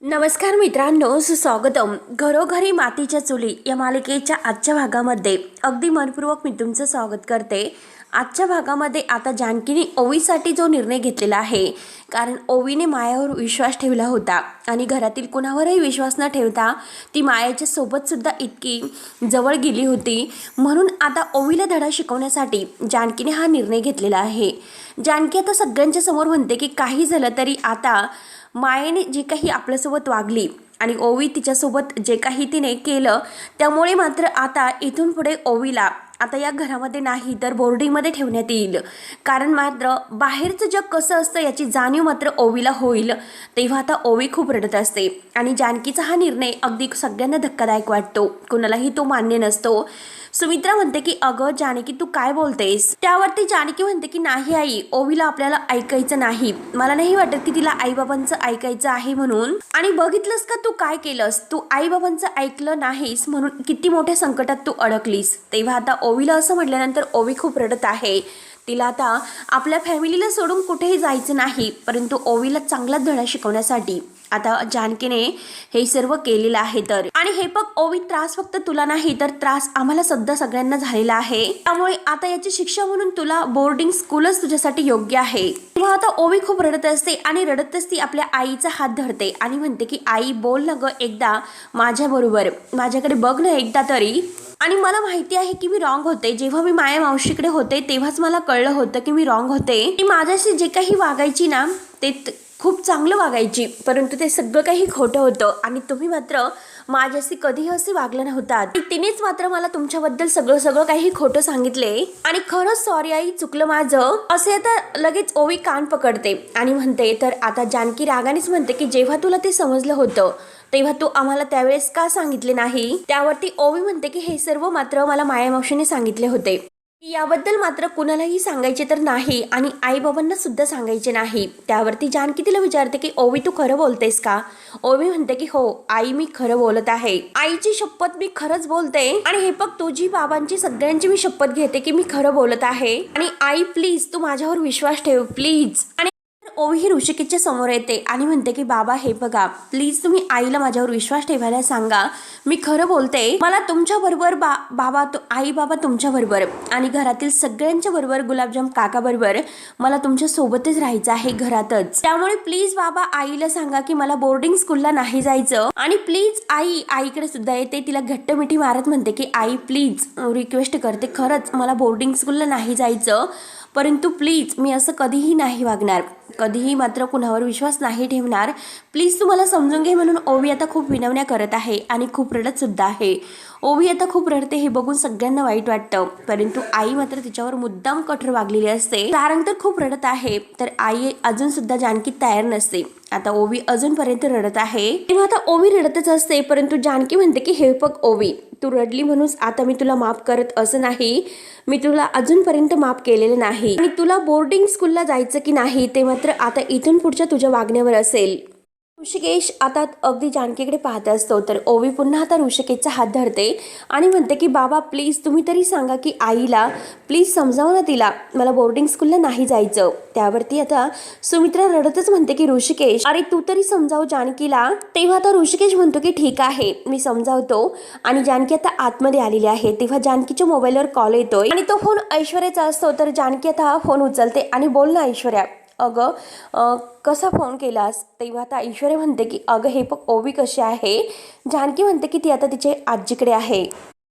नमस्कार मित्रांनो, सुस्वागतम. घरोघरी मातीच्या चुली या मालिकेच्या आजच्या भागामध्ये अगदी मनपूर्वक मी तुमचं स्वागत करते. आजच्या भागामध्ये आता जानकीने ओवीसाठी जो निर्णय घेतलेला आहे, कारण ओवीने मायावर विश्वास ठेवला होता आणि घरातील कुणावरही विश्वास न ठेवता ती मायाच्या सोबतसुद्धा इतकी जवळ गेली होती. म्हणून आता ओवीला धडा शिकवण्यासाठी जानकीने हा निर्णय घेतलेला आहे. जानकी आता सगळ्यांच्या समोर म्हणते की काही झालं तरी आता मायेने जे काही आपल्यासोबत वागली आणि ओवी तिच्यासोबत जे काही तिने केलं, त्यामुळे मात्र आता इथून पुढे ओवीला आता या घरामध्ये नाही तर बोर्डिंगमध्ये ठेवण्यात येईल. कारण मात्र बाहेरचं जग कसं असतं याची जाणीव मात्र ओवीला होईल. तेव्हा आता ओवी खूप रडत असते आणि जानकीचा हा निर्णय अगदी सगळ्यांना धक्कादायक वाटतो, कुणालाही तो मान्य नसतो. सुमित्रा म्हणते की अगं जानकी तू काय बोलतेस. त्यावरती जानकी म्हणते की नाही आई, ओवीला आपल्याला ऐकायचं नाही. मला नाही वाटत की तिला आईबाबांचं ऐकायचं आहे म्हणून. आणि बघितलंस का तू काय केलंस, तू आईबाबांचं ऐकलं नाहीस म्हणून किती मोठ्या संकटात तू अडकलीस. तेव्हा आता ओवीला असं म्हटल्यानंतर ओवी खूप रडत आहे. तिला आता आपल्या फॅमिलीला सोडून कुठेही जायचं नाही, परंतु ओवीला चांगलाच धडा शिकवण्यासाठी आता जानकीने हे सर्व केलेलं आहे. तर आणि हे बघ ओवी, त्रास फक्त तुला नाही तर त्रास आम्हाला सध्या सगळ्यांना झालेला आहे. त्यामुळे आता याची शिक्षा म्हणून तुला बोर्डिंग स्कूलच तुझ्यासाठी योग्य आहे. तेव्हा आता ओवी खूप रडत असते आणि रडतच ती आपल्या आईचा हात धरते आणि म्हणते की आई बोल ना ग एकदा माझ्या बरोबर, माझ्याकडे बघ ना एकदा तरी. आणि मला माहिती आहे की मी रॉंग होते. जेव्हा मी माया मावशीकडे होते तेव्हाच मला कळलं होतं की मी रॉंग होते. ती माझ्याशी जे काही वागायची ना ते खूप चांगलं वागायची, परंतु ते सगळं काही खोटं होतं आणि तुम्ही मात्र माझ्याशी कधीही असे वागलं नव्हतात. तिनेच मात्र मला तुमच्याबद्दल सगळं काही खोटं सांगितले आणि खरंच सॉरी आई, चुकलं माझं. असे आता लगेच ओवी कान पकडते आणि म्हणते. तर आता जानकी रागानेच म्हणते की जेव्हा तुला ते समजलं होतं तेव्हा तू आम्हाला त्यावेळेस का सांगितले नाही. त्यावरती ओवी म्हणते की हे सर्व मात्र मला माया मावशीने सांगितले होते. याबद्दल मात्र कुणालाही सांगायचे तर नाही आणि आई बाबांना सुद्धा सांगायचे नाही. त्यावरती जानकी तिला विचारते की ओवी तू खरं बोलतेस का. ओवी म्हणते की हो आई, मी खरं बोलत आहे. आईची शपथ मी खरंच बोलते आणि हे बघ तुझी बाबांची सगळ्यांची मी शपथ घेते की मी खरं बोलत आहे. आणि आई प्लीज तू माझ्यावर विश्वास ठेव प्लीज. आणि ओवी ही ऋषिकेशच्या समोर येते आणि म्हणते की बाबा हे बघा, प्लीज तुम्ही आईला माझ्यावर विश्वास ठेवायला सांगा, मी खरं बोलते. मला तुमच्या बरोबर आई बाबा तुमच्या बरोबर आणि घरातील सगळ्यांच्या बरोबर, गुलाबजाम काका बरोबर मला तुमच्या सोबतच राहायचं आहे घरातच. त्यामुळे प्लीज बाबा आईला सांगा की मला बोर्डिंग स्कूलला नाही जायचं. आणि प्लीज आई आईकडे सुद्धा येते, तिला घट्ट मिठी मारत म्हणते की आई प्लीज रिक्वेस्ट करते, खरंच मला बोर्डिंग स्कूलला नाही जायचं, परंतु प्लीज मी असं कधीही नाही वागणार, कधीही मात्र कुणावर विश्वास नाही ठेवणार, प्लीज तुम्हाला समजून घे. म्हणून ओवी आता खूप विनवण्या करत आहे आणि खूप रडत सुद्धा आहे. ओवी आता खूप रडते हे बघून सगळ्यांना वाईट वाटतं, परंतु आई मात्र तिच्यावर मुद्दाम कठोर वागलेली असते. कारण तर खूप रडत आहे तर आई अजून सुद्धा जानकी तयार नसते. आता ओवी अजूनपर्यंत रडत आहे. तेव्हा आता ओवी रडतच असते, परंतु जानकी म्हणते की हे बघ ओवी, तू रडली म्हणून आता मी तुला माफ करत असं नाही, मी तुला अजूनपर्यंत माफ केलेलं नाही. आणि तुला बोर्डिंग स्कूलला जायचं की नाही ते मात्र आता इथून पुढच्या तुझ्या वागण्यावर असेल. ऋषिकेश आता अगदी जानकीकडे पाहत असतो तर ओवी पुन्हा आता ऋषिकेशचा हात धरते आणि म्हणते की बाबा प्लीज तुम्ही तरी सांगा की आईला प्लीज समजावं ना तिला, मला बोर्डिंग स्कूलला नाही जायचं. त्यावरती आता सुमित्रा रडतच म्हणते की ऋषिकेश अरे तू तरी समजाव जानकीला. तेव्हा आता ऋषिकेश म्हणतो की ठीक आहे मी समजावतो. आणि जानकी आता आतमध्ये आलेली आहे. तेव्हा जानकीच्या मोबाईलवर कॉल येतोय आणि तो फोन ऐश्वर्याचा असतो. तर जानकी आता हा फोन उचलते आणि बोल ना ऐश्वर्या, अगं कसा फोन केलास. तेव्हा आता ऐश्वर्या म्हणते की अगं हे बघ ओवी कशी आहे. जानकी म्हणते की ती आता तिच्या आजीकडे आहे.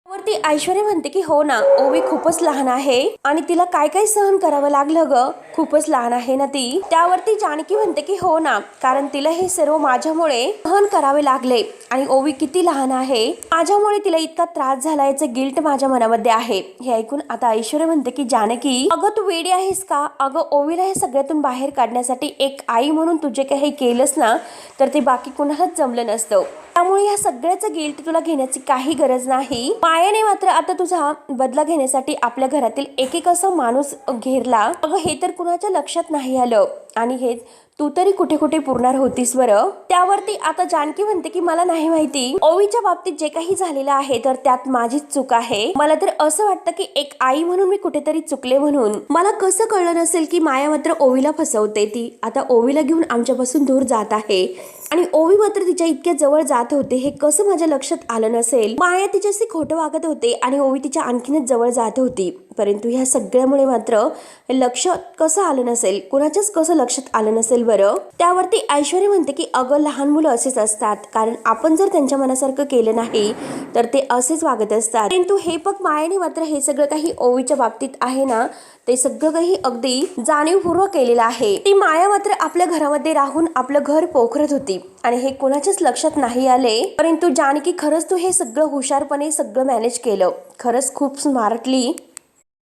त्यावरती ऐश्वर्या म्हणते की हो ना, ओवी खूपच लहान आहे आणि तिला काय काय सहन करावं लागलं ग, खूपच लहान आहे ना ती. त्यावरती जानकी म्हणते की हो ना, कारण तिला हे सर्व माझ्यामुळे सहन करावे लागले आणि ओवी किती लहान आहे, माझ्यामुळे तिला इतका त्रास झाला याचं गिल्ट माझ्या मनामध्ये आहे. हे ऐकून आता ऐश्वर्या म्हणते की जानकी अगं तू वेडी आहेस का. अगं ओवीला हे सगळ्यातून बाहेर काढण्यासाठी एक आई म्हणून तुझे काही केलंस ना तर ते बाकी कुणालाच जमलं नसतं. त्यामुळे या सगळ्याचं गिल्ट तुला घेण्याची काही गरज नाही. मायाने मात्र आता तुझा बदला घेण्यासाठी आपल्या घरातील एक असा माणूस घेरला. अगं हे तर कुणाच्या लक्षात नाही आलं आणि हेच तू तरी कुठे कुठे पुरणार होतीस बरं. त्यावरती आता जानकी म्हणते की मला नाही माहिती ओवीच्या बाबतीत जे काही झालेलं आहे तर त्यात माझीच चूक आहे. मला तर असं वाटतं की एक आई म्हणून मी कुठेतरी चुकले. म्हणून मला कसं कळलं नसेल की माया मात्र ओवीला फसवते. ती आता ओवीला घेऊन आमच्यापासून दूर जात आहे. आणि ओवी मात्र तिच्या इतक्या जवळ जात होते हे कसं माझ्या लक्षात आलं नसेल. माया तिच्याशी खोटं वागत होते आणि ओवी तिच्या आणखीनच जवळ जात होती. परंतु ह्या सगळ्यामुळे मात्र लक्षात कसं आलं नसेल, कुणाच्याच कसं लक्षात आलं नसेल बरं. त्यावरती ऐश्वर्या म्हणते की अगं लहान मुलं असेच असतात, कारण आपण जर त्यांच्या मनासारखं केलं नाही तर ते असेच वागत असतात. परंतु हे बघ मायाने मात्र हे सगळं काही ओवीच्या बाबतीत आहे ना ते सगळं काही अगदी जाणीवपूर्वक केलेलं आहे. ती माया मात्र आपल्या घरामध्ये राहून आपलं घर पोखरत होती आणि हे कोणाच्याच लक्षात नाही आले. परंतु जानकी खरंच तू हे सगळं हुशारपणे सगळं मॅनेज केलं, खरंच खूप स्मार्टली.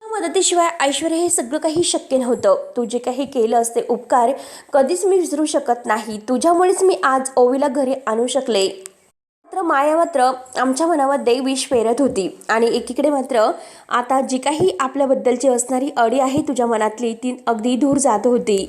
मदतीशिवाय ऐश्वर्या हे सगळं काही शक्य नव्हतं. तू जे काही केलंस ते उपकार कधीच मी विसरू शकत नाही. तुझ्यामुळेच मी आज ओवीला घरी आणू शकले. मात्र माया मात्र आमच्या मनामध्ये विष पेरत होती आणि एकीकडे मात्र आता जी काही आपल्याबद्दलची असणारी अडी आहे तुझ्या मनातली ती अगदी दूर जात होती.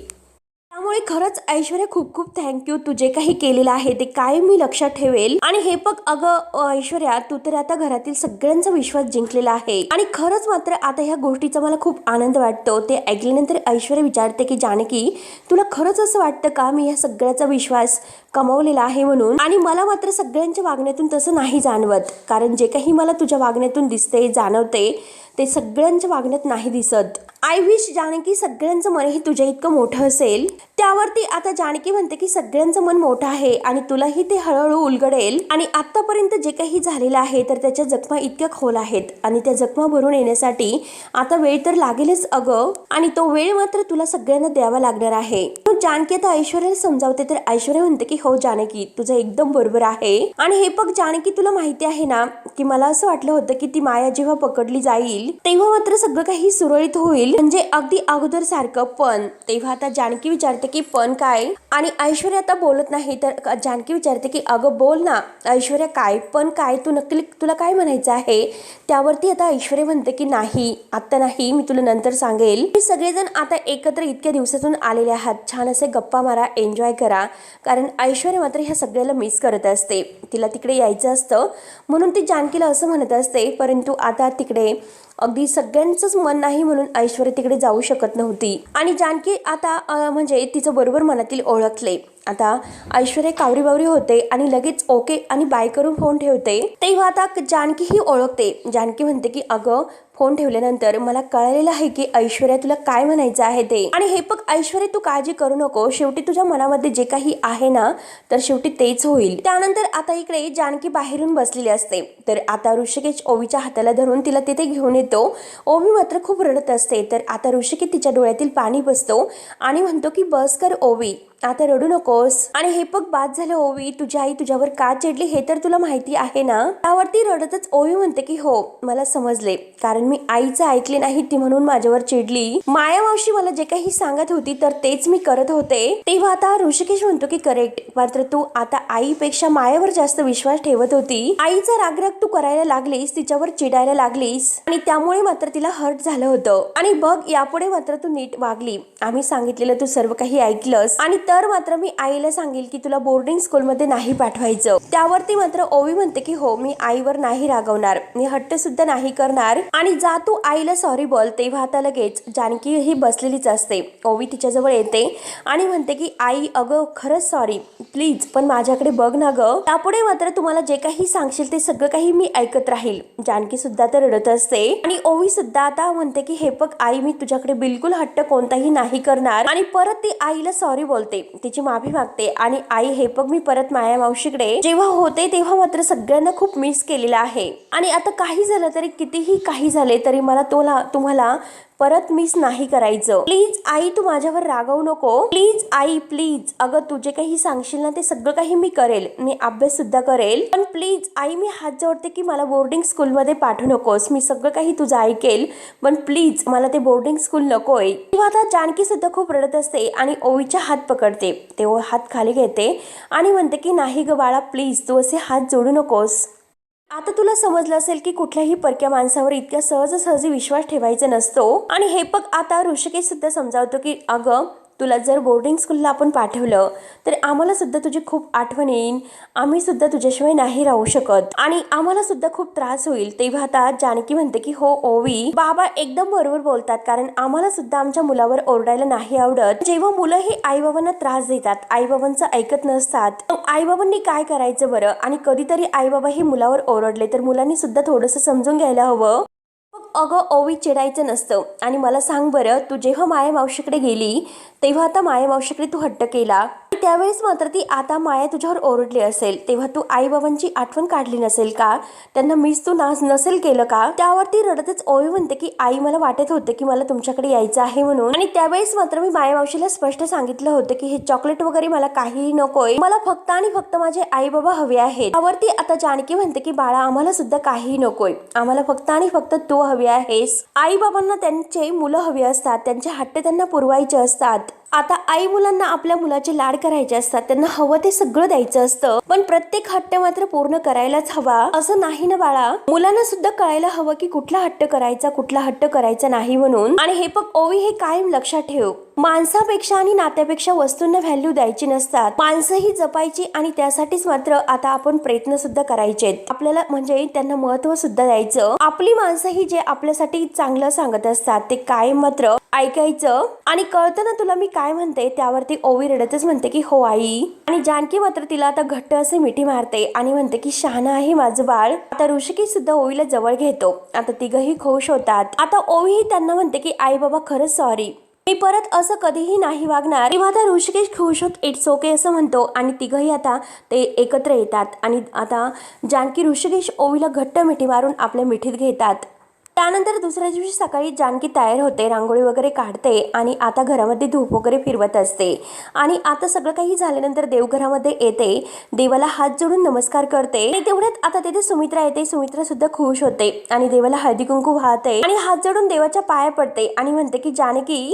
त्यामुळे खरंच ऐश्वर्या खूप खूप थँक्यू. तू जे काही केलेलं आहे ते काय मी लक्षात ठेवेल. आणि हे बघ अगं ऐश्वर्या, तू तर आता घरातील सगळ्यांचा विश्वास जिंकलेला आहे आणि खरंच मात्र आता ह्या गोष्टीचा मला खूप आनंद वाटतो. ते ऐकल्यानंतर ऐश्वर्या विचारते की जानकी, तुला खरंच असं वाटतं का मी ह्या सगळ्याचा विश्वास कमावलेला आहे म्हणून? आणि मला मात्र सगळ्यांच्या वागण्यातून तसं नाही जाणवत, कारण जे काही मला तुझ्या वागण्यातून दिसते जाणवते ते सगळ्यांच्या वागण्यात नाही दिसत. आय विश जानकी सगळ्यांचं मनही तुझ्या इतकं मोठं असेल. त्यावरती आता जानकी म्हणते की सगळ्यांचं मन मोठं आहे आणि तुलाही ते हळूहळू उलगडेल. आणि आतापर्यंत जे काही झालेलं आहे तर त्याच्या जखमा इतक्या खोल आहेत आणि त्या जखमा भरून येण्यासाठी आता वेळ तर लागेलच अगं, आणि तो वेळ मात्र तुला सगळ्यांना द्यावा लागणार आहे. जानकी आता ऐश्वर्याला समजावते तर ऐश्वर्या म्हणते की हो जानकी, तुझं एकदम बरोबर आहे. आणि हे बघ जानकी, तुला माहिती आहे ना की मला असं वाटलं होतं की ती माया जेव्हा पकडली जाईल तेव्हा मात्र सगळं काही सुरळीत होईल, म्हणजे अगदी अगोदर सारखं. पण तेव्हा आता जानकी विचारते की पण काय? आणि ऐश्वर्या आता बोलत नाही तर जानकी विचारते की अगं बोल ना ऐश्वर्या, काय पण काय? तू नक्की तुला काय म्हणायचं आहे? त्यावरती आता ऐश्वर्या म्हणते की नाही, आता नाही, मी तुला नंतर सांगेल. मी सगळेजण आता एकत्र इतक्या दिवसातून आलेले आहात, छान असे गप्पा मारा, एन्जॉय करा. कारण ऐश्वर्या मात्र ह्या सगळ्याला मिस करत असते, तिला तिकडे यायचं असतं म्हणून ती जानकीला असं म्हणत असते. परंतु आता तिकडे अगदी सगळ्यांचंच मन नाही म्हणून ऐश्वर्या तिकडे जाऊ शकत नव्हती. आणि जानकी आता म्हणजे तिचं बरोबर मनातील ओळखले. आता ऐश्वर्या कावरी बावरी होते आणि लगेच ओके आणि बाय करून फोन ठेवते. तेव्हा आता जानकी ही ओळखते. जानकी म्हणते की अगं फोन ठेवल्यानंतर मला कळलेलं आहे की ऐश्वर्या तुला काय म्हणायचं आहे ते. आणि हे बघ ऐश्वर्या, तू काळजी करू नको, शेवटी तुझ्या मनामध्ये जे काही आहे ना तर शेवटी तेच होईल. त्यानंतर आता इकडे जानकी बाहेरून बसलेली असते तर आता ऋषिकेश ओवीच्या हाताला धरून तिला तिथे घेऊन येतो. ओवी मात्र खूप रडत असते तर आता ऋषिकेश तिच्या डोळ्यातील पाणी बसतो आणि म्हणतो की बस कर ओवी, आता रडू नकोस. आणि हे बघ बाद झालं ओवी, तुझी आई तुझ्यावर का चिडली हे तर तुला माहिती आहे ना? त्यावरती रडतच ओवी म्हणते की हो मला समजले, कारण मी आईचं ऐकले नाही ती म्हणून माझ्यावर चिडली. माया मावशी मला जे काही सांगत होती तर तेच मी करत होते. तेव्हा आता ऋषिकेश म्हणतो की करेक्ट, मात्र तू आता आईपेक्षा मायावर जास्त विश्वास ठेवत होती. आईचा रागराग तू करायला लागलीस, तिच्यावर चिडायला लागलीस आणि त्यामुळे मात्र तिला हर्ट झालं होतं. आणि बघ यापुढे मात्र तू नीट वागली, आम्ही सांगितलेलं तू सर्व काही ऐकलंस आणि तर मात्र मी आईला सांगेल की तुला बोर्डिंग स्कूलमध्ये नाही पाठवायचं. त्यावरती मात्र ओवी म्हणते की हो मी आईवर नाही रागवणार, मी हट्ट सुद्धा नाही करणार आणि जा तू आईला सॉरी बोल. तेव्हा आता लगेच जानकी ही बसलेलीच असते. ओवी तिच्याजवळ येते आणि म्हणते की आई अगं खरंच सॉरी प्लीज, पण माझ्याकडे बघ ना गं. त्यापुढे मात्र तुम्हाला जे काही सांगशील ते सगळं काही मी ऐकत राहील. जानकी सुद्धा तर रडत असते आणि ओवी सुद्धा आता म्हणते की हे बघ आई, मी तुझ्याकडे बिलकुल हट्ट कोणताही नाही करणार. आणि परत ती आईला सॉरी बोलते, तिची माफी मागते आणि आई हे बघ मी परत माया मावशीकडे जेव्हा होते तेव्हा मात्र सगळ्यांना खूप मिस केलेलं आहे आणि आता काही झालं तरी, कितीही काही झाले तरी मला तुम्हाला परत मिस नाही करायचं. प्लीज आई तू माझ्यावर रागवू नको, प्लीज आई प्लीज. अगं तू जे काही सांगशील ना ते सगळं काही मी करेल, मी अभ्यास सुद्धा करेल, पण प्लीज आई मी हात जोडते की मला बोर्डिंग स्कूलमध्ये पाठवू नकोस. मी सगळं काही तुझं ऐकेल पण प्लीज मला ते बोर्डिंग स्कूल नकोय. तेव्हा आता जानकी सुद्धा खूप रडत असते आणि ओवीचा हात पकडते. तेव्हा हात खाली घेते आणि म्हणते की नाही ग बाळा प्लीज तू असे हात जोडू नकोस. आता तुला समजलं असेल की कुठल्याही परक्या माणसावर इतक्या सहजासहजी विश्वास ठेवायचा नसतो. आणि हे बघ आता ऋषिकेश सुद्धा समजावतो की अगं तुला जर बोर्डिंग स्कूलला आपण पाठवलं तर आम्हाला सुद्धा तुझी खूप आठवण येईल, आम्ही सुद्धा तुझ्याशिवाय नाही राहू शकत आणि आम्हाला सुद्धा खूप त्रास होईल. तेव्हा आता जानकी म्हणते की हो ओवी, बाबा एकदम बरोबर बोलतात, कारण आम्हाला सुद्धा आमच्या मुलावर ओरडायला नाही आवडत. जेव्हा मुलं हे आई बाबांना त्रास देतात, आई बाबांचं ऐकत नसतात, आई बाबांनी काय करायचं बरं? आणि कधीतरी आई बाबा हे मुलावर ओरडले तर मुलांनी सुद्धा थोडंसं समजून घ्यायला हवं. अगं ओवी, चिडायचं नसतं. आणि मला सांग बरं, तू जेव्हा माया मावशीकडे गेली तेव्हा आता माया मावशीकडे तू हट्ट केला, त्यावेळेस मात्र ती आता माया तुझ्यावर ओरडली असेल तेव्हा तू आई बाबांची आठवण काढली नसेल का? त्यांना मिस तू नसेल केलं का? त्यावरती रडतच ओवी म्हणते की आई, मला वाटत होते की मला तुमच्याकडे यायचं आहे म्हणून, आणि त्यावेळेस मात्र मी माया मावशीला स्पष्ट सांगितलं होतं की हे चॉकलेट वगैरे मला काहीही नकोय, मला फक्त आणि फक्त माझे आई बाबा हवे आहेत. त्यावरती आता जानकी म्हणते की बाळा, आम्हाला सुद्धा काहीही नकोय, आम्हाला फक्त आणि फक्त तू हवी आहेस. आई बाबांना त्यांचे मुलं हवी असतात, त्यांचे हट्ट त्यांना पुरवायचे असतात. आता आई मुलांना आपल्या मुलाचे लाड करायचे असतात, त्यांना हवं ते सगळं द्यायचं असतं, पण प्रत्येक हट्ट मात्र पूर्ण करायलाच हवा असं नाही ना बाळा. मुलांना सुद्धा कळायला हवं की कुठला हट्ट करायचा, कुठला हट्ट करायचा नाही म्हणून. आणि हे बघ ओवी, हे कायम लक्षात ठेव, माणसापेक्षा आणि नात्यापेक्षा वस्तूंना व्हॅल्यू द्यायची नसतात, माणसं ही जपायची आणि त्यासाठीच मात्र आता आपण प्रयत्न सुद्धा करायचे आपल्याला, म्हणजे त्यांना महत्व सुद्धा द्यायचं. आपली माणसं ही जे आपल्यासाठी चांगलं सांगत असतात ते कायम मात्र ऐकायचं. आणि कळतं ना तुला मी काय म्हणते? त्यावरती ओवी रडतच म्हणते की हो आई. आणि जानकी मात्र तिला आता घट्ट असे मिठी मारते आणि म्हणते की शहाणा आहे माझं बाळ. आता ऋषिकेश सुद्धा ओवीला जवळ घेतो. आता तिघही खुश होतात. आता ओवी त्यांना म्हणते की आई बाबा, खरंच सॉरी, मी परत असं कधीही नाही वागणार. तेव्हा आता ऋषिकेश खुश होत इट्स ओके असं म्हणतो आणि तिघही आता ते एकत्र येतात. आणि आता जानकी ऋषिकेश ओवीला घट्ट मिठी मारून आपल्या मिठीत घेतात. त्यानंतर दुसऱ्या दिवशी सकाळी जानकी तयार होते, रांगोळी वगैरे काढते आणि आता घरामध्ये धूप वगैरे फिरवत असते. आणि आता सगळं काही झाल्यानंतर देवघरामध्ये येते, देवाला हात जोडून नमस्कार करते. आणि तेवढ्यात आता तिथे सुमित्रा येते. सुमित्रा सुद्धा खुश होते आणि देवाला हळदी कुंकू वाहते आणि हात जोडून देवाच्या पाया पडते आणि म्हणते की जानकी,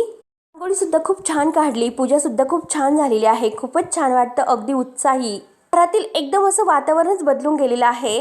रांगोळी सुद्धा खूप छान काढली, पूजा सुद्धा खूप छान झालेली आहे, खूपच छान वाटतं, अगदी उत्साही. घरातील एकदम असं वातावरणच बदलून गेलेलं आहे.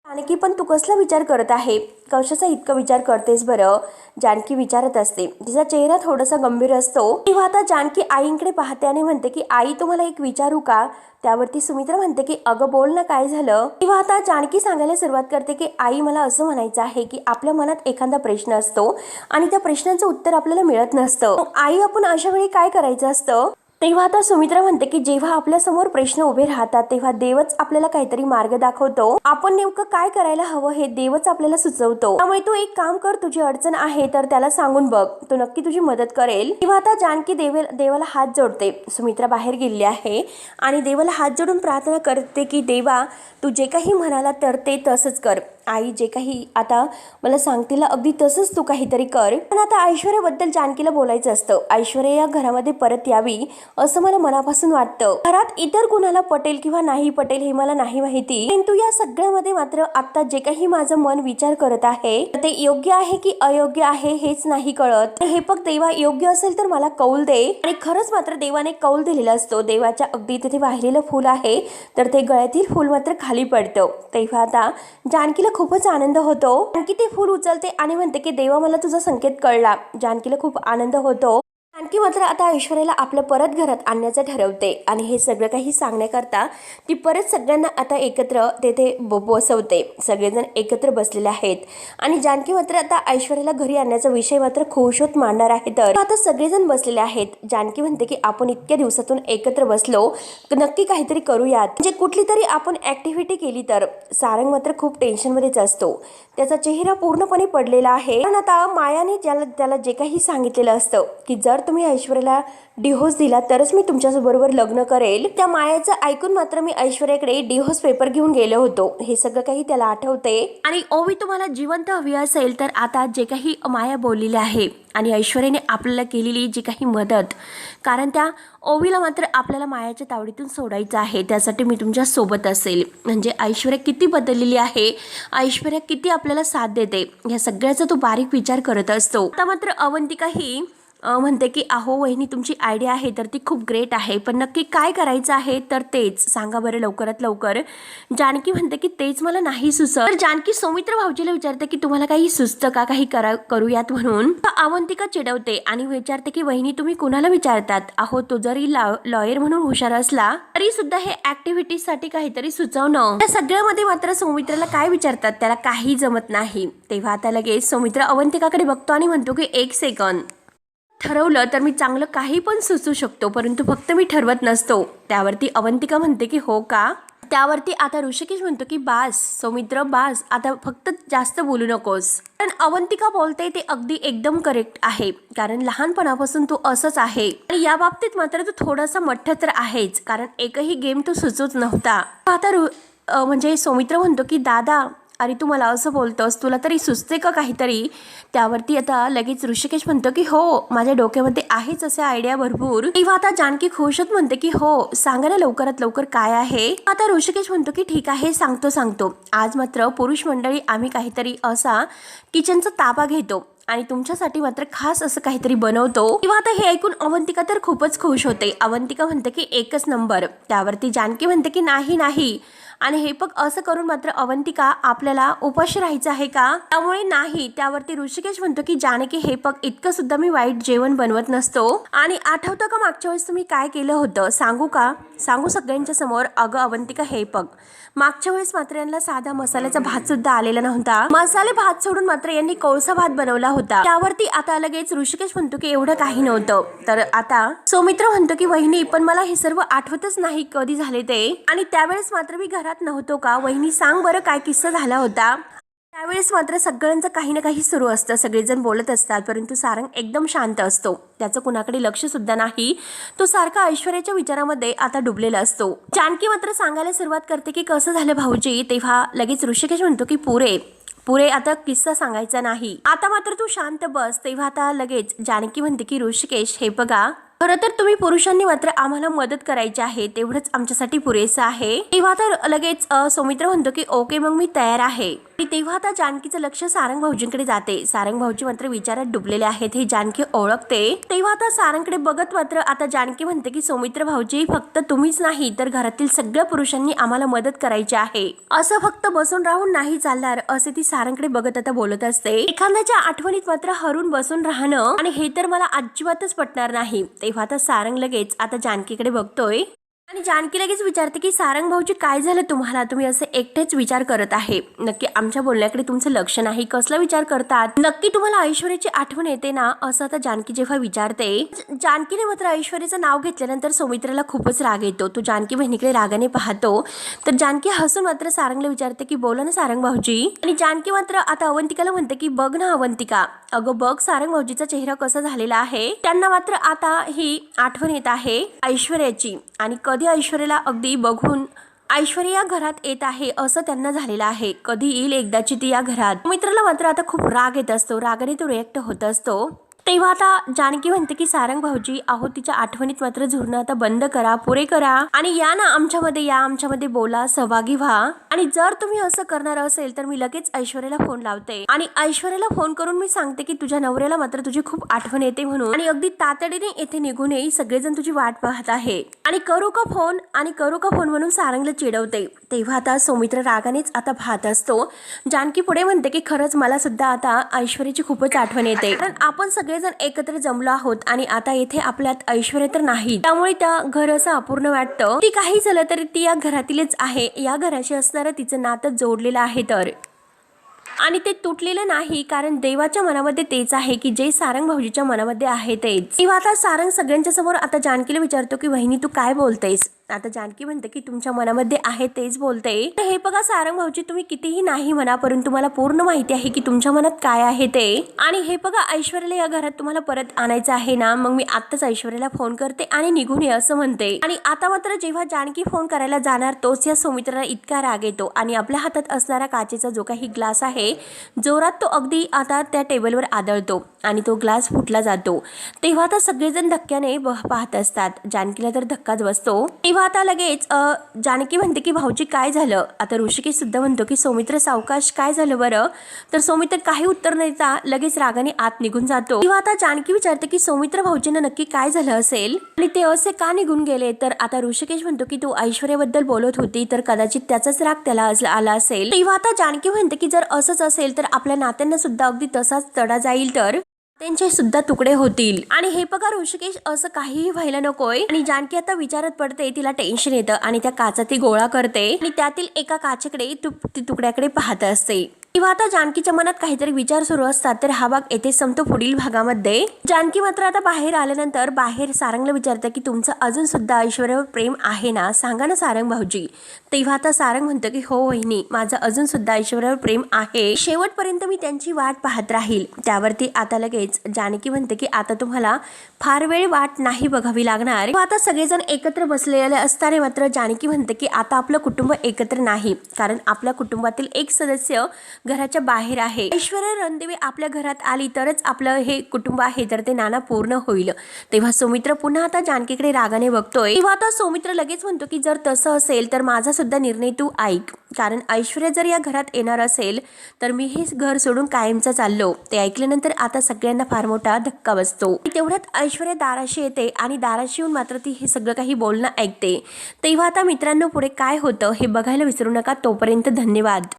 जानकी, पण तू कसला विचार करत आहे? कशाचा इतका विचार करतेस बरं? जानकी विचारत असते. तिचा चेहरा थोडासा गंभीर असतो. तेव्हा आता जानकी आईंकडे पाहते आणि म्हणते की आई, तुम्हाला एक विचारू का? त्यावरती सुमित्रा म्हणते की अगं बोल ना, काय झालं? तेव्हा आता जानकी सांगायला सुरुवात करते की आई, मला असं म्हणायचं आहे की आपल्या मनात एखादा प्रश्न असतो आणि त्या प्रश्नाचं उत्तर आपल्याला मिळत नसतं. आई, आपण अशा वेळी काय करायचं असतं? तेव्हा आता सुमित्रा म्हणते की जेव्हा आपल्या समोर प्रश्न उभे राहतात तेव्हा देवच आपल्याला काहीतरी मार्ग दाखवतो. आपण नेमकं काय करायला हवं हे देवच आपल्याला सुचवतो. त्यामुळे तू एक काम कर, तुझी अडचण आहे तर त्याला सांगून बघ, तो नक्की तुझी मदत करेल. तेव्हा आता जानकी देवाला हात जोडते. सुमित्रा बाहेर गेलेली आहे आणि देवाला हात जोडून प्रार्थना करते की देवा, तू जे काही म्हणाला तर ते तसंच कर. आई, जे काही आता मला सांगतील अगदी तसंच तू काहीतरी कर. पण आता ऐश्वर्याबद्दल जानकीला बोलायचं असतं. ऐश्वर्या या घरामध्ये परत यावी असं मला मनापासून वाटतं. घरात इतर कुणाला पटेल किंवा नाही पटेल हे मला नाही माहिती, परंतु या सगळ्यामध्ये मात्र आता जे काही माझं मन विचार करत आहे ते योग्य आहे की अयोग्य आहे हेच नाही कळत. हे बघ देवा, योग्य असेल तर मला कौल दे. आणि खरंच मात्र देवाने कौल दिलेला असतो. देवाच्या अगदी तिथे वाहिलेलं फुल आहे तर ते गळ्यातील फुल मात्र खाली पडतं. तेव्हा आता जानकीला खूपच आनंद होतो. जानकी ते फुल उचलते आणि म्हणते की देवा, मला तुझा संकेत कळला. जानकीला खूप आनंद होतो. जानकी मात्र आता ऐश्वर्याला आपल्या परत घरात आणण्याचं ठरवते आणि हे सगळं काही सांगण्याकरता ती परत सगळ्यांना आता एकत्र तेथे बसवते. सगळेजण एकत्र बसलेले आहेत आणि जानकी मात्र आता ऐश्वर्याला घरी आणण्याचा विषय मात्र खुश होत मांडणार आहे. तर आता सगळेजण बसलेले आहेत. जानकी म्हणते की आपण इतक्या दिवसातून एकत्र बसलो, नक्की काहीतरी करूयात, म्हणजे कुठली तरी आपण ऍक्टिव्हिटी केली तर. सारंग मात्र खूप टेन्शनमध्येच असतो. त्याचा चेहरा पूर्णपणे पडलेला आहे. पण आता मायाने त्याला जे काही सांगितलेलं असतं की जर तुम्ही ऐश्वर्याला डिव्होर्स दिला तरच मी तुमच्याबरोबर लग्न करेल, त्या मायाचं ऐकून मात्र मी ऐश्वर्याकडे डिव्होर्स पेपर घेऊन गेलो होतो. हे सगळं काही त्याला आठवते. आणि ओवी, तुम्हाला जिवंत हवी असेल तर आता जे काही माया बोललेली आहे आणि ऐश्वर्याने आपल्याला केलेली जी काही मदत, कारण त्या ओवीला मात्र आपल्याला मायाच्या तावडीतून सोडायचं आहे, त्यासाठी मी तुमच्या सोबत असेल. म्हणजे ऐश्वर्या किती बदललेली आहे, ऐश्वर्या किती आपल्याला साथ देते, या सगळ्याचा तो बारीक विचार करत असतो. आता मात्र अवंतिका ही म्हणते की अहो वहिनी तुमची आयडिया आहे तर ती खूप ग्रेट आहे, पण नक्की काय करायचं आहे तर तेच सांगा बरं लवकरात लवकर. जानकी म्हणते की तेच मला नाही सुचत. तर जानकी सौमित्र भाऊजीला विचारते की तुम्हाला काही सुचतं का, काही करूयात म्हणून. अवंतिका चिडवते आणि विचारते की वहिनी तुम्ही कुणाला विचारतात, अहो तो जरी लॉयर म्हणून हुशार असला तरी सुद्धा हे ऍक्टिव्हिटीज साठी काहीतरी सुचवणं. त्या सगळ्यामध्ये मात्र सौमित्राला काय विचारतात त्याला काही जमत नाही. तेव्हा आता लगेच सौमित्र अवंतिकाकडे बघतो आणि म्हणतो की एक सेकंद, ठरवलं तर मी चांगलं काही पण सुचू शकतो, परंतु फक्त मी ठरवत नसतो. त्यावरती अवंतिका म्हणते की हो का. त्यावरती आता ऋषिकेश म्हणतो की बास सौमित्र बास, आता फक्त जास्त बोलू नकोस. कारण अवंतिका बोलते ते अगदी एकदम करेक्ट आहे, कारण लहानपणापासून तो असंच आहे आणि या बाबतीत मात्र तो थोडासा मठ्ठ तर आहेच, कारण एकही गेम तो सुचवत नव्हता. आता म्हणजे सौमित्र म्हणतो की दादा अरे तू मला असं बोलतोस, तुला तरी सुचते का काहीतरी. त्यावरती आता लगेच ऋषिकेश म्हणतो की हो माझ्या डोक्यामध्ये आहेच असे आयडिया भरपूर. तेव्हा आता जानकी खुशच म्हणते की हो सांगा ना लवकरात लवकर काय आहे. आता ऋषिकेश म्हणतो की ठीक आहे सांगतो. आज मात्र पुरुष मंडळी आम्ही काहीतरी असा किचनचा ताबा घेतो आणि तुमच्यासाठी मात्र खास असं काहीतरी बनवतो. तेव्हा आता हे ऐकून अवंतिका तर खूपच खुश होते. अवंतिका म्हणते की एकच नंबर. त्यावरती जानकी म्हणते की नाही आणि हे बघ असं करून मात्र अवंतिका आपल्याला उपाशी राहायचं आहे का, त्यामुळे नाही. त्यावरती ऋषिकेश म्हणतो की जानकी हे बघ इतकं सुद्धा मी वाईट जेवण बनवत नसतो. आणि आठवतं का मागच्या वेळेस तुम्ही काय केलं होतं, सांगू का, सांगू सगळ्यांच्या समोर. अगं अवंतिका हे बघ मागच्या वेळेस मात्र यांना साधा मसाल्याचा भात सुद्धा आलेला नव्हता, मसाले भात सोडून मात्र यांनी कोळसा भात बनवला होता. त्यावरती आता लगेच ऋषिकेश म्हणतो की एवढं काही नव्हतं. तर आता सौमित्र म्हणतो की वहिनी पण मला हे सर्व आठवतच नाही कधी झाले ते, आणि त्यावेळेस मात्र मी घरात नव्हतो का. वहिनी सांग बरं काय किस्सा झाला होता. त्यावेळेस मात्र सगळ्यांचं काही ना काही सुरू असतं, सगळेजण बोलत असतात, परंतु सारंग एकदम शांत असतो. त्याचं कुणाकडे लक्ष सुद्धा नाही. तो सारखा ऐश्वर्याच्या विचारामध्ये आता डुबलेला असतो. जानकी मात्र सांगायला सुरुवात करते की कसं झालं भाऊजी. तेव्हा लगेच ऋषिकेश म्हणतो की पुरे आता किस्सा सांगायचा नाही, आता मात्र तू शांत बस. तेव्हा आता लगेच जानकी म्हणते की ऋषिकेश हे बघा खरं तर तुम्ही पुरुषांनी मात्र आम्हाला मदत करायची आहे, तेवढंच आमच्यासाठी पुरेसं आहे. तेव्हा तर लगेच सौमित्र म्हणतो की ओके मग मी तयार आहे. तेव्हा आता जानकीचं लक्ष सारंग भाऊजींकडे जाते. सारंग भाऊजी मात्र विचारात डुबलेले आहेत हे जानकी ओळखते. तेव्हा आता सारंगकडे बघत मात्र आता जानकी म्हणते की सौमित्र भाऊजी फक्त तुम्हीच नाही तर घरातील सगळ्या पुरुषांनी आम्हाला मदत करायची आहे, असं फक्त बसून राहून नाही चालणार, असे ती सारंगकडे बघत आता बोलत असते. एखाद्याच्या आठवणीत मात्र हरून बसून राहणं आणि हे तर मला अजिबातच पटणार नाही. तेव्हा आता सारंग लगेच आता जानकीकडे बघतोय आणि जानकी लगेच विचारते की सारंग भाऊजी काय झालं तुम्हाला, तुम्ही असे एकटेच विचार करत आहे, नक्की आमच्या बोलण्याकडे तुमचं लक्ष नाही, कसला विचार करतात, नक्की तुम्हाला ऐश्वर्याची आठवण येते ना, असं आता जानकी जेव्हा विचारते. जानकीने मात्र ऐश्वर्याचं नाव घेतल्यानंतर सौमित्राला खूपच राग येतो. तो जानकी बहिणीकडे रागाने पाहतो. तर जानकी हसून मात्र सारंगला विचारते की बोला ना सारंग भाऊजी. आणि जानकी मात्र आता अवंतिकाला म्हणते की बघ ना अवंतिका, अगं बघ सारंग भाऊजीचा चेहरा कसा झालेला आहे, त्यांना मात्र आता ही आठवण येत आहे ऐश्वर्याची, आणि कधी ऐश्वर्याला अगदी बघून ऐश्वर्या या घरात येत आहे असं त्यांना झालेलं आहे, कधी येईल एकदाची ती या घरात. मित्राला मात्र आता खूप राग येत असतो, रागाने तो रिएक्ट होत असतो. तेव्हा आता जानकी म्हणते की सारंग भाऊजी अहो तिच्या आठवणीत मात्र झुरणं आता बंद करा, पुरे करा, आणि या ना आमच्यामध्ये बोला, सहभागी व्हा. आणि जर तुम्ही असं करणार असेल तर मी लगेच ऐश्वर्याला फोन लावते आणि ऐश्वर्याला फोन करून मी सांगते की तुझ्या नवऱ्याला मात्र तुझी खूप आठवण येते म्हणून, आणि अगदी तातडीने येथे निघून येई, सगळेजण तुझी वाट पाहत आहे, आणि करू का फोन म्हणून सारंगला चिडवते. तेव्हा आता सौमित्र रागानेच आता पाहत असतो. जानकी पुढे म्हणते की खरंच मला सुद्धा आता ऐश्वर्याची खूपच आठवण येते, कारण आपण सगळेजण एकत्र जमलो आहोत आणि आता येथे आपल्यात ऐश्वर्या तर नाही, त्यामुळे त्या घर असं अपूर्ण वाटतं. ती काही झालं तरी ती या घरातीलच आहे, या घराशी असणारं तिचं नातं जोडलेलं आहे तर, आणि ते तुटलेलं नाही, कारण देवाच्या मनामध्ये तेच आहे की जे सारंग भाऊजीच्या मनामध्ये आहे तेच. तेव्हा आता सारंग सगळ्यांच्या समोर आता जानकीला विचारतो की वहिनी तू काय बोलतेस. आता जानकी म्हणते की तुमच्या मनामध्ये आहे तेच बोलते. हे बघा सारंग भाऊजी तुम्ही कितीही नाही म्हणा, परंतु मला पूर्ण माहिती आहे की तुमच्या मनात काय आहे ते, आणि हे बघा ऐश्वर्याला या घरात तुम्हाला परत आणायचं आहे ना, मग मी आत्ताच ऐश्वर्याला फोन करते आणि निघून ये असं म्हणते. आणि आता मात्र जेव्हा जानकी फोन करायला जाणार तोच या सौमित्राला इतका राग येतो आणि आपल्या हातात असणारा काचेचा जो काही ग्लास आहे जोरात तो अगदी आता त्या टेबलवर आदळतो आणि तो ग्लास फुटला जातो. तेव्हा आता सगळेजण धक्क्याने पाहत असतात. जानकीला तर धक्काच बसतो. तेव्हा आता लगेच जानकी म्हणते की भाऊजी काय झालं. आता ऋषिकेश सुद्धा म्हणतो की सौमित्र सावकाश काय झालं बरं. तर सौमित्र काही उत्तर न देता लगेच रागाने आत निघून जातो. तेव्हा आता जानकी विचारते की सौमित्र भाऊजींना नक्की काय झालं असेल आणि ते असे का निघून गेले. तर आता ऋषिकेश म्हणतो की तू ऐश्वर्याबद्दल बोलत होती तर कदाचित त्याचाच राग त्याला आला असेल. तेव्हा आता जानकी म्हणते की जर असंच असेल तर आपल्या नात्यांना सुद्धा अगदी तसाच तडा जाईल तर त्यांचे सुद्धा तुकडे होतील. आणि हे बघा ऋषिकेश असं काहीही व्हायला नकोय. आणि जानकी आता विचारत पडते, तिला टेन्शन येतं आणि त्या काचा ती गोळा करते आणि त्यातील एका काचेकडे ती तुकड्याकडे पाहत असते. तेव्हा आता जानकीच्या मनात काहीतरी विचार सुरू असतात. तर हा भाग येथे संपतो. पुढील भागामध्ये जानकी मात्र आता बाहेर आल्यानंतर बाहेर सारंगला विचारते की तुमचं अजून सुद्धा ऐश्वर्यावर प्रेम आहे ना, सांगा ना सारंग भाऊजी. तेव्हा आता सारंग म्हणतं की हो वहिनी, माझं अजून सुद्धा ऐश्वर्यावर प्रेम आहे, शेवटपर्यंत मी त्यांची वाट पाहत राहील. त्यावरती आता लगेच जानकी म्हणते की आता तुम्हाला फार वेळ वाट नाही बघावी लागणार. आता सगळेजण एकत्र बसलेले असताना मात्र जानकी म्हणते की आता आपलं कुटुंब एकत्र नाही, कारण आपल्या कुटुंबातील एक सदस्य घराच्या बाहेर आहे. ऐश्वर्या रणदेवी आपल्या घरात आली तरच आपलं हे कुटुंब आहे तर ते नाना पूर्ण होईल. तेव्हा सौमित्र पुन्हा आता जानकीकडे रागाने बघतोय. तेव्हा आता सौमित्र लगेच म्हणतो की जर तसं असेल तर माझा सुद्धा निर्णय तू ऐक, कारण ऐश्वर्या जर या घरात येणार असेल तर मी हे घर सोडून कायमचं चाललो. ते ऐकल्यानंतर आता सगळ्यांना फार मोठा धक्का बसतो. तेवढ्यात ऐश्वर्या दाराशी येते आणि दाराशी येऊन मात्र ती हे सगळं काही बोलणं ऐकते. तेव्हा आता मित्रांनो पुढे काय होतं हे बघायला विसरू नका. तोपर्यंत धन्यवाद.